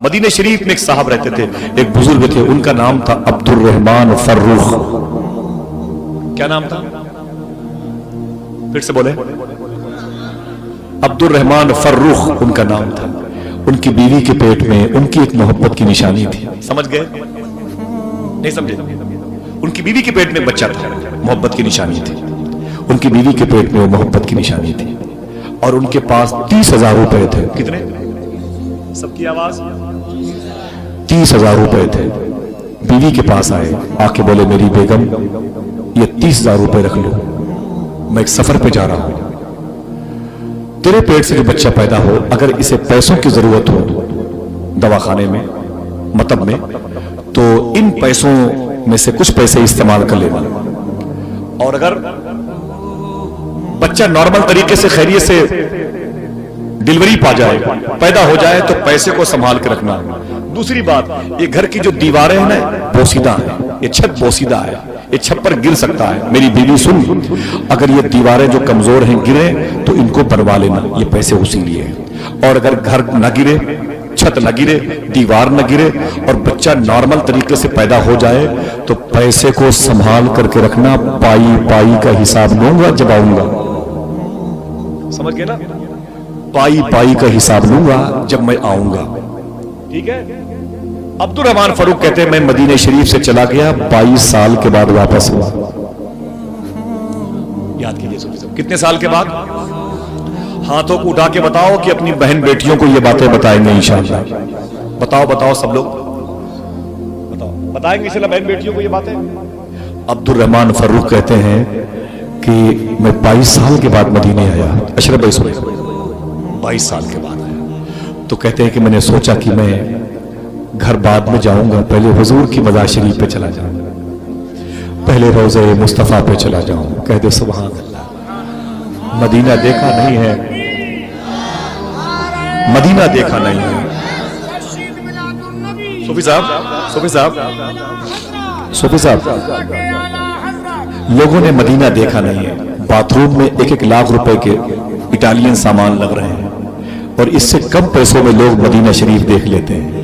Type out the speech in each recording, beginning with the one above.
مدینہ شریف میں ایک صاحب رہتے تھے، ایک بزرگ تھے، ان کا نام تھا عبدالرحمن فروخ۔ کیا نام تھا؟ پھر سے بولے۔ عبدالرحمن فروخ ان کا نام تھا۔ ان کی بیوی کے پیٹ میں ان کی ایک محبت کی نشانی تھی۔ سمجھ گئے؟ نہیں سمجھے؟ ان کی بیوی کے پیٹ میں بچہ تھا، محبت کی نشانی تھی۔ ان کی بیوی کے پیٹ میں وہ محبت کی نشانی تھی، اور ان کے پاس 30,000 روپے تھے۔ کتنے؟ سب کی آواز؟ 30,000 روپے تھے۔ بیوی کے پاس آئے، آ کے بولے میری بیگم یہ 30,000 روپے رکھ لو، میں ایک سفر پہ جا رہا ہوں، تیرے پیٹ سے جو بچہ پیدا ہو اگر اسے پیسوں کی ضرورت ہو دواخانے میں مطب میں تو ان پیسوں میں سے کچھ پیسے استعمال کر لینا، اور اگر بچہ نارمل طریقے سے خیریت سے ڈیلیوری پا جائے پیدا ہو جائے تو پیسے کو سنبھال کے رکھنا۔ دوسری بات، یہ گھر کی جو دیواریں ہیں نا بوسیدہ ہیں، یہ چھت بوسیدہ ہے، یہ چھت پر گر سکتا ہے، میری بیوی سن، اگر یہ دیواریں جو کمزور ہیں گریں تو ان کو بنوا لینا، یہ پیسے اسی لیے ہیں۔ اور اگر گھر نہ گرے، چھت نہ گرے، دیوار نہ گرے اور بچہ نارمل طریقے سے پیدا ہو جائے تو پیسے کو سنبھال کر کے رکھنا، پائی پائی کا حساب لوں گا جب آؤں گا۔ سمجھ گئے نا؟ پائی پائی کا حساب لوں گا جب میں آؤں گا، ٹھیک ہے؟ عبدالرحمن فروخ کہتے ہیں میں مدینہ شریف سے چلا گیا، 22 سال کے بعد واپس ہوا۔ یاد کیجئے صاحب، کتنے سال کے بعد؟ ہاتھوں کو اٹھا کے بتاؤ کہ اپنی بہن بیٹیوں کو یہ باتیں بتائیں گے انشاءاللہ۔ بتاؤ سب لوگ بتائیں گے انشاءاللہ بہن بیٹیوں کو یہ باتیں۔ عبدالرحمن فروخ کہتے ہیں کہ میں 22 سال کے بعد مدینہ آیا۔ اشرف بھائی سنیں، 22 سال کے بعد آیا تو کہتے ہیں کہ میں نے سوچا کہ میں گھر بعد میں جاؤں گا، پہلے حضور کی مزار شریف پہ چلا جاؤں، پہلے روضہ مصطفیٰ پہ چلا جاؤں۔ کہہ دے سبحان اللہ، مدینہ دیکھا نہیں ہے، مدینہ دیکھا نہیں ہے۔ صوفی صاحب لوگوں نے مدینہ دیکھا نہیں ہے، باتھ روم میں 1-1 لاکھ روپے کے اٹالین سامان لگ رہے ہیں، اور اس سے کم پیسوں میں لوگ مدینہ شریف دیکھ لیتے ہیں۔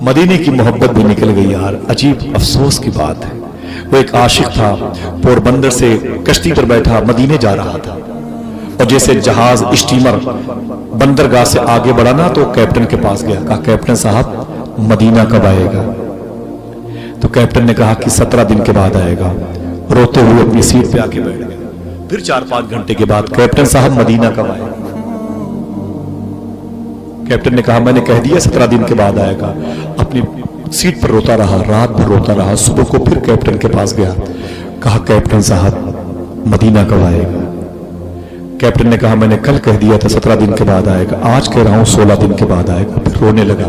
مدینے کی محبت بھی نکل گئی یار، عجیب افسوس کی بات ہے۔ وہ ایک عاشق تھا، پور بندر سے کشتی پر بیٹھا مدینے جا رہا تھا، اور جیسے جہاز اسٹیمر بندرگاہ سے آگے بڑھا نا تو کیپٹن کے پاس گیا، کہا کیپٹن صاحب مدینہ کب آئے گا؟ تو کیپٹن نے کہا کہ 17 دن کے بعد آئے گا۔ روتے ہوئے اپنی سیٹ پہ آ کے بیٹھ گیا۔ پھر 4-5 گھنٹے کے بعد کیپٹن صاحب مدینہ کب آئے گا؟ کیپٹن نے کہا میں نے کہہ دیا 17 دن کے بعد آئے گا۔ اپنی سیٹ پر روتا رہا، رات بھر روتا رہا۔ صبح کو پھر کیپٹن کے پاس گیا، کہا کیپٹن صاحب مدینہ کب آئے گا؟ کیپٹن نے کہا میں نے کل کہہ دیا تھا 17 دن کے بعد آئے گا، آج کہہ رہا ہوں 16 دن کے بعد آئے گا۔ پھر رونے لگا،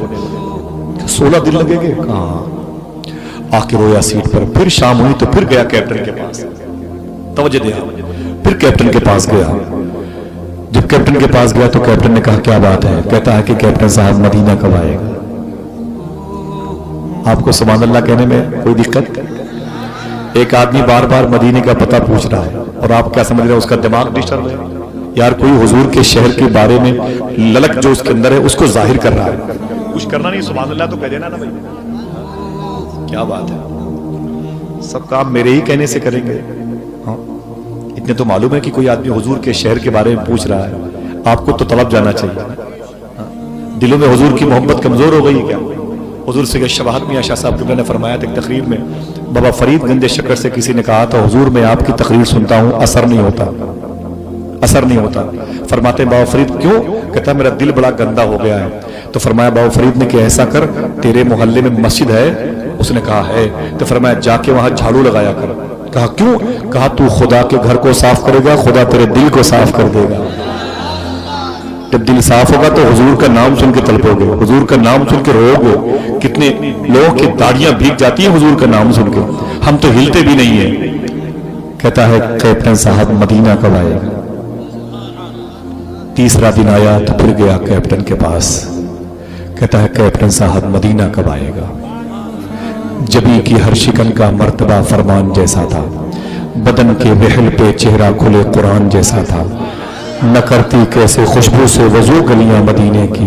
16 دن لگے گے؟ کہاں؟ آ کے رویا سیٹ پر۔ پھر شام ہوئی تو پھر گیا کیپٹن کے پاس، توجہ دیا، پھر کیپٹن کے پاس گیا۔ جب کیپٹن کے پاس گیا تو کیپٹن نے کہا کیا بات ہے؟ کہتا ہے کہ کیپٹن صاحب مدینہ کب آئے گا؟ آپ کو سبحان اللہ کہنے میں کوئی دقت؟ ایک آدمی بار بار مدینے کا پتہ پوچھ رہا ہے اور آپ کیا سمجھ رہے ہیں اس کا دماغ ڈسٹرب ہے؟ یار کوئی حضور کے شہر کے بارے میں للک جو اس کے اندر ہے اس کو ظاہر کر رہا ہے، کچھ کرنا نہیں، سبحان اللہ تو کہہ دینا نا بھائی۔ کیا بات ہے، سب کام میرے ہی کہنے سے کریں گے؟ ہاں اتنے تو معلوم ہے کہ کوئی آدمی حضور کے شہر کے بارے میں پوچھ رہا ہے، آپ کو تو طلب جانا چاہیے۔ دلوں میں حضور کی محبت کمزور ہو گئی کیا؟ حضور سے شباہت میاں شاہ صاحب قبلہ نے فرمایا تھا ایک تقریر میں، بابا فرید گنج شکر سے کسی نے کہا تھا حضور میں آپ کی تقریر سنتا ہوں اثر نہیں ہوتا۔ فرماتے ہیں بابا فرید کیوں؟ کہتا میرا دل بڑا گندا ہو گیا ہے۔ تو فرمایا بابا فرید نے کہ ایسا کر، تیرے محلے میں مسجد ہے؟ اس نے کہا ہے۔ تو فرمایا جا کے وہاں جھاڑو لگایا کر۔ کہا کیوں؟ کہا تو خدا کے گھر کو صاف کرے گا، خدا تیرے دل کو صاف کر دے گا۔ جب دل صاف ہوگا تو حضور کا نام سن کے تڑپو گے، حضور کا نام سن کے رو گے۔ کتنے لوگوں کی داڑیاں بھیگ جاتی ہیں حضور کا نام سن کے، ہم تو ہلتے بھی نہیں ہیں۔ کہتا ہے کیپٹن صاحب مدینہ کب آئے گا؟ تیسرا دن آیا تو پھر گیا کیپٹن کے پاس، کہتا ہے کیپٹن صاحب مدینہ کب آئے گا؟ جبی کی ہر شکن کا مرتبہ فرمان جیسا تھا، بدن کے وحل پہ چہرہ کھلے قرآن جیسا تھا، نہ کرتی کیسے خوشبو سے وضو گلیاں مدینے کی،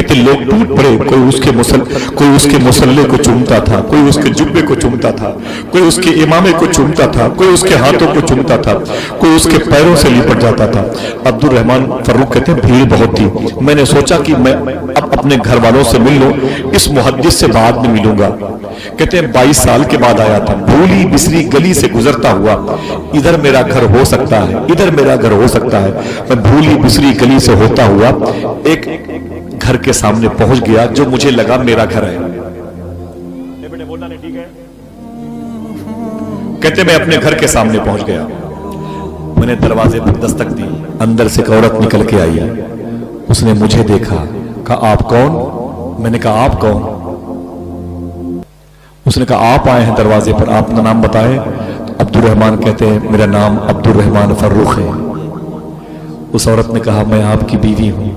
کہتے لوگ ٹوٹ پڑے، کوئی اس کے مسلح کو چومتا تھا، کوئی اس کے جبے کو چومتا تھا، کوئی اس کے امامے کو چومتا تھا، کوئی اس کے ہاتھوں کو چومتا تھا، کوئی اس کے پیروں سے لپٹ جاتا تھا۔ عبد الرحمن فروخ کہتے ہیں بھیڑ بہت تھی، میں نے سوچا کہ میں اب اپنے گھر والوں سے مل لوں، اس محدث سے بعد میں ملوں گا۔ کہتے ہیں 22 سال کے بعد آیا تھا، بھولی بسری گلی سے گزرتا ہوا، ادھر میرا گھر ہو سکتا ہے، ادھر میرا گھر ہو سکتا ہے، میں بھولی بسری گلی سے ہوتا ہوا ایک گھر کے سامنے پہنچ گیا جو مجھے لگا میرا گھر ہے۔ کہتے میں اپنے گھر کے سامنے پہنچ گیا، میں نے دروازے پر دستک دی، اندر سے ایک عورت نکل کے آئی، اس نے مجھے دیکھا، کہا آپ کون؟ میں نے کہا آپ کون؟ اس نے کہا آپ آئے ہیں دروازے پر، آپ کا نام بتائیں۔ عبد الرحمن کہتے ہیں میرا نام عبد الرحمن فروخ ہے۔ اس عورت نے کہا میں آپ کی بیوی ہوں۔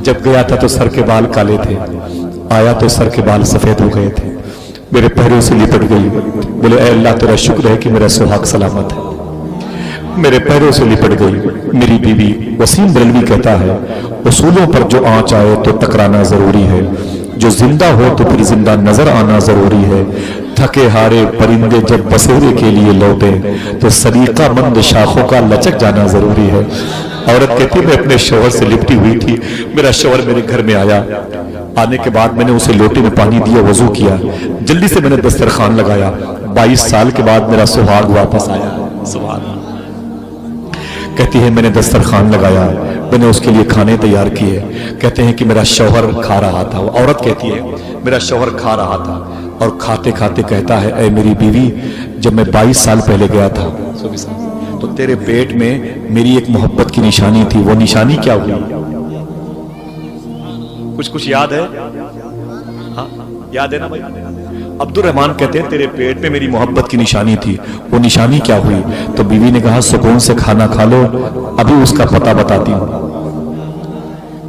جب گیا تھا تو سر کے بال کالے تھے، آیا تو سر کے بال سفید ہو گئے تھے، میرے پیروں سے لپٹ گئی، بولے اے اللہ تیرا شکر ہے کہ میرا سہاگ سلامت ہے، میرے پیروں سے لپٹ گئی میری بیوی۔ وسیم بریلوی کہتا ہے اصولوں پر جو آنچ آئے تو ٹکرانا ضروری ہے، جو زندہ ہو تو پھر زندہ نظر آنا ضروری ہے، تھکے ہارے پرندے جب بسیرے کے لیے لوٹے تو سلیقہ مند شاخوں کا لچک جانا ضروری ہے۔ عورت کہتی میں اپنے شوہر سے لپٹی ہوئی تھی، میرا شوہر میرے گھر میں آیا، آنے کے بعد میں نے اسے لوٹے میں پانی دیا، وضو کیا، جلدی سے میں نے دسترخوان لگایا، 22 سال کے بعد میرا سہاگ واپس آیا۔ سبحان اللہ۔ کہتی ہے میں نے دسترخوان لگایا، میں نے اس کے لیے کھانے تیار کیے، کہتے ہیں کہ میرا شوہر کھا رہا تھا، وہ عورت کہتی ہے میرا شوہر کھا رہا تھا اور کھاتے کھاتے کہتا ہے اے میری بیوی جب میں 22 سال پہلے گیا تھا تو تیرے پیٹ میں میری ایک محبت کی نشانی تھی، وہ نشانی کیا ہوئی؟ کچھ یاد ہے؟ ہاں یاد ہے نا بھائی؟ عبد الرحمن کہتے ہیں تیرے پیٹ میں میری محبت کی نشانی تھی، وہ نشانی کیا ہوئی؟ تو بیوی نے کہا سکون سے کھانا کھا لو، ابھی اس کا پتہ بتاتی ہوں۔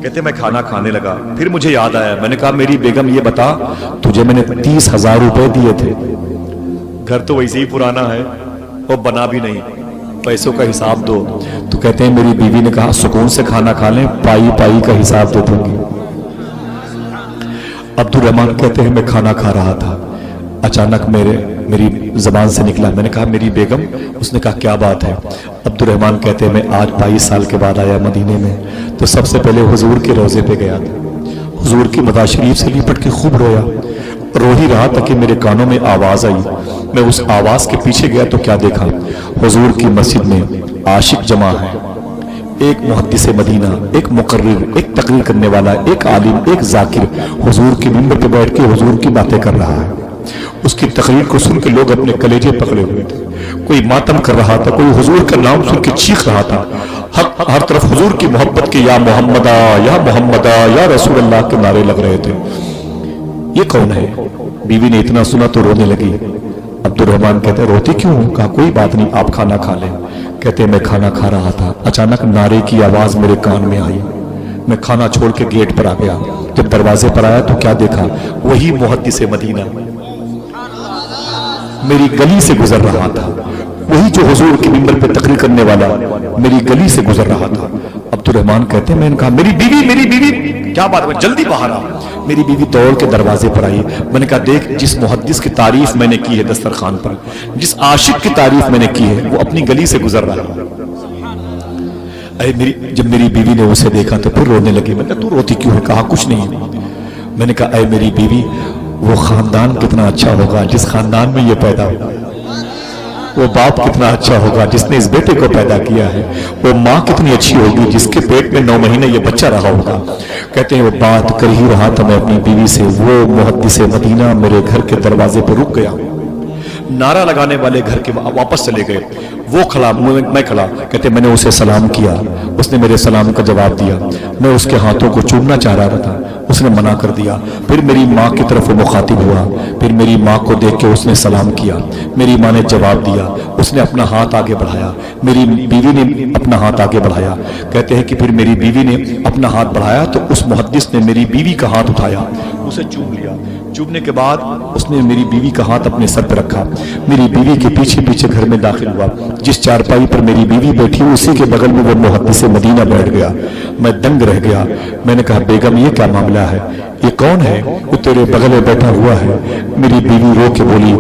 کہتے میں کھانا کھانے لگا، پھر مجھے یاد آیا، میں نے کہا میری بیگم یہ بتا تجھے میں نے 30,000 روپے دیے تھے، گھر تو ویسے ہی پرانا ہے وہ بنا بھی نہیں، پیسوں کا حساب دو۔ تو کہتے ہیں میری بیوی نے کہا سکون سے کھانا کھا لیں، پائی پائی کا حساب دے دوں گی۔ عبد الرحمن کہتے ہیں میں کھانا کھا رہا تھا، اچانک میری زبان سے نکلا، میں نے کہا میری بیگم، اس نے کہا کیا بات ہے؟ عبد الرحمن کہتے ہیں میں آج 22 سال کے بعد آیا مدینے میں تو سب سے پہلے حضور کے روضے پہ گیا تھا، حضور کی مداح شریف سے لپٹ کے خوب رویا، رو ہی رہا تھا کہ میرے کانوں میں آواز آئی، میں اس آواز کے پیچھے گیا تو کیا دیکھا؟ حضور کی مسجد میں عاشق جمع ہے، ایک محدث مدینہ، ایک مقرر، ایک تقریر کرنے والا، ایک عالم، ایک ذاکر حضور کے منبر پہ بیٹھ کے حضور کی باتیں کر رہا ہے۔ اس کی تقریر کو سن کے لوگ اپنے کلیجے پکڑے ہوئے تھے، کوئی ماتم کر رہا تھا، کوئی حضور کا نام سن کے چیخ رہا تھا، ہر طرف حضور کی محبت کے یا محمدہ یا محمدہ یا رسول اللہ کے نعرے لگ رہے تھے۔ یہ کون ہے؟ بیوی نے اتنا سنا تو رونے لگی۔ عبد الرحمن کہتے ہیں روتی کیوں؟ کہا کوئی بات نہیں، آپ کھانا کھا لیں۔ کہتے ہیں میں کھانا کھا رہا تھا، اچانک نعرے کی آواز میرے کان میں آئی، میں کھانا چھوڑ کے گیٹ پر آ گیا، جب دروازے پر آیا تو کیا دیکھا؟ وہی محدث مدینہ میری گلی سے گزر رہا تھا، وہی جو حضور کے منبر پہ تقریر کرنے والا میری گلی سے گزر رہا تھا۔ عبد الرحمن کہتے ہیں میں نے کہا میری بیوی کیا بات ہے؟ جلدی باہر آ۔ میری بیوی دوڑ کے دروازے پر آئی، میں نے کہا دیکھ جس محدث کی تعریف میں نے کی ہے دسترخوان پر، جس عاشق کی تعریف میں نے کی ہے وہ اپنی گلی سے گزر رہا ہے۔ جب میری بیوی نے اسے دیکھا تو پھر رونے لگی، میں نے کہا تو روتی کیوں ہے؟ کہا کچھ نہیں۔ میں نے کہا اے میری بیوی وہ خاندان کتنا اچھا ہوگا جس خاندان میں یہ پیدا ہوگا، وہ باپ کتنا اچھا ہوگا جس نے اس بیٹے کو پیدا کیا ہے، وہ ماں کتنی اچھی ہوگی جس کے پیٹ میں 9 مہینے یہ بچہ رہا ہوگا۔ کہتے ہیں وہ بات کر ہی رہا تھا میں اپنی بیوی سے، وہ محدث مدینہ میرے گھر کے دروازے پر رک گیا، نعرہ لگانے والے گھر کے واپس چلے گئے، وہ کھڑا میں کھڑا، کہتے میں نے اسے سلام کیا، اس نے میرے سلام کا جواب دیا، میں اس کے ہاتھوں کو چومنا چاہ رہا تھا، اس نے منع کر دیا، پھر میری ماں کی طرف وہ مخاطب ہوا، پھر میری ماں کو دیکھ کے اس نے سلام کیا، میری ماں نے جواب دیا، اس نے اپنا ہاتھ آگے بڑھایا، میری بیوی نے اپنا ہاتھ آگے بڑھایا۔ کہتے ہیں کہ پھر میری بیوی نے اپنا ہاتھ بڑھایا تو اس محدث نے میری بیوی کا ہاتھ اٹھایا، اسے چوم لیا. چومنے کے بعد اس نے میری بیوی کا ہاتھ اپنے سر پہ رکھا, میری بیوی کے پیچھے پیچھے گھر میں داخل ہوا. جس چارپائی پر میری بیوی بیٹھی اسی کے بغل میں وہ محدث مدینہ بیٹھ گیا. میں دنگ رہ گیا. میں نے کہا بیگم یہ کیا معاملہ ہے, یہ کون ہے وہ تیرے بغل میں بیٹھا ہوا ہے؟ میری بیوی رو کے بولی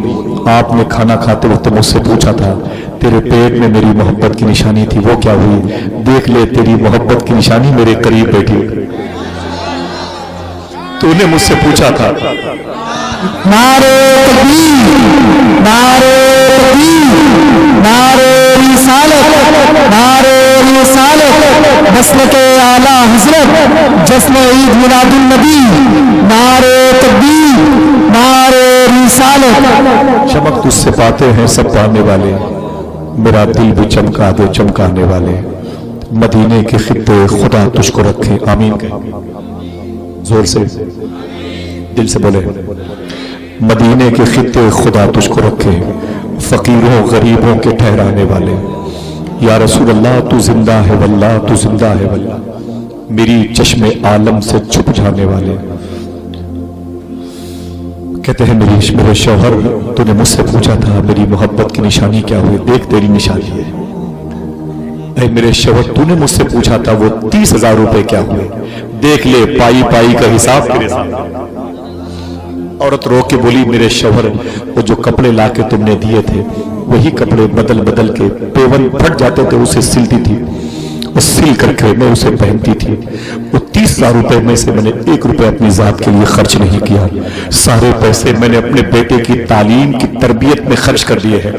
آپ نے کھانا کھاتے وقت مجھ سے پوچھا تھا تیرے پیٹ میں میری محبت کی نشانی تھی, وہ کیا ہوئی؟ دیکھ لے تیری محبت کی نشانی میرے قریب بیٹھی. تو نے مجھ سے پوچھا تھا. نعرے تکبیر, نعرے تکبیر, نعرے رسالت, نعرے رسالت, مسلک اعلی حضرت, جشن عید میلاد النبی, نعرے تکبیر, نعرے رسالت. چمک تجھ سے پاتے ہیں سب پانے والے, میرا دل بھی چمکا دے چمکانے والے. مدینے کے خطے خدا تجھ کو رکھے, آمین کہیں زور سے, دل سے بولے. مدینے کے خطے خدا تجھ کو رکھے, فقیروں غریبوں کے ٹھہرانے والے. یا رسول اللہ تو زندہ ہے واللہ, تو زندہ ہے واللہ, میری چشم عالم سے چھپ جانے والے. کہتے ہیں میرے شوہر تو نے مجھ سے پوچھا تھا میری محبت کی نشانی کیا ہوئی, دیکھ تیری نشانی ہے. اے میرے شوہر تو نے مجھ سے پوچھا تھا وہ 30,000 روپے کیا ہوئے, دیکھ لے پائی پائی کا حساب تیرے سامنے. عورت رو کے بولی میرے شوہر وہ جو کپڑے لا کے تم نے دیے تھے وہی کپڑے بدل بدل کے پیون پھٹ جاتے تھے اسے سلتی تھی, وہ سل کر کے میں اسے پہنتی تھی. وہ 30,000 روپے میں سے میں نے 1 روپے اپنی ذات کے لیے خرچ نہیں کیا, سارے پیسے میں نے اپنے بیٹے کی تعلیم کی تربیت میں خرچ کر دیے ہیں.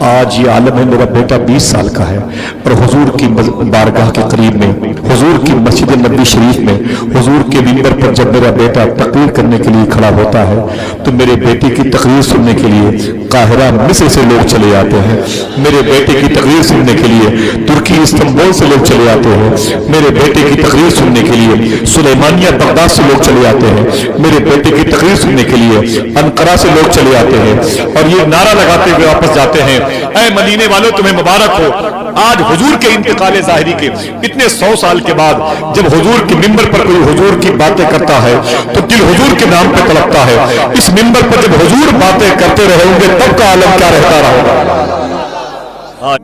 آج یہ عالم ہے میرا بیٹا 20 سال کا ہے اور حضور کی بارگاہ کے قریب میں, حضور کی مسجد نبوی شریف میں, حضور کے منبر پر جب میرا بیٹا تقریر کرنے کے لیے کھڑا ہوتا ہے تو میرے بیٹے کی تقریر سننے کے لیے قاہرہ مصر سے لوگ چلے آتے ہیں, میرے بیٹے کی تقریر سننے کے لیے ترکی استنبول سے لوگ چلے آتے ہیں, میرے بیٹے کی تقریر سننے کے لیے سلیمانیہ بغداد سے لوگ چلے آتے ہیں, میرے بیٹے کی تقریر سننے کے لیے انقرہ سے لوگ چلے آتے ہیں اور یہ نعرہ لگاتے ہوئے واپس جاتے ہیں اے مدینے والوں تمہیں مبارک ہو. آج حضور کے انتقال ظاہری کے اتنے 100 سال کے بعد جب حضور کے منبر پر کوئی حضور کی باتیں کرتا ہے تو دل حضور کے نام پہ تڑپتا ہے. اس منبر پر جب حضور باتیں کرتے رہے ہوں گے تب کا عالم کیا رہتا رہا ہوگا.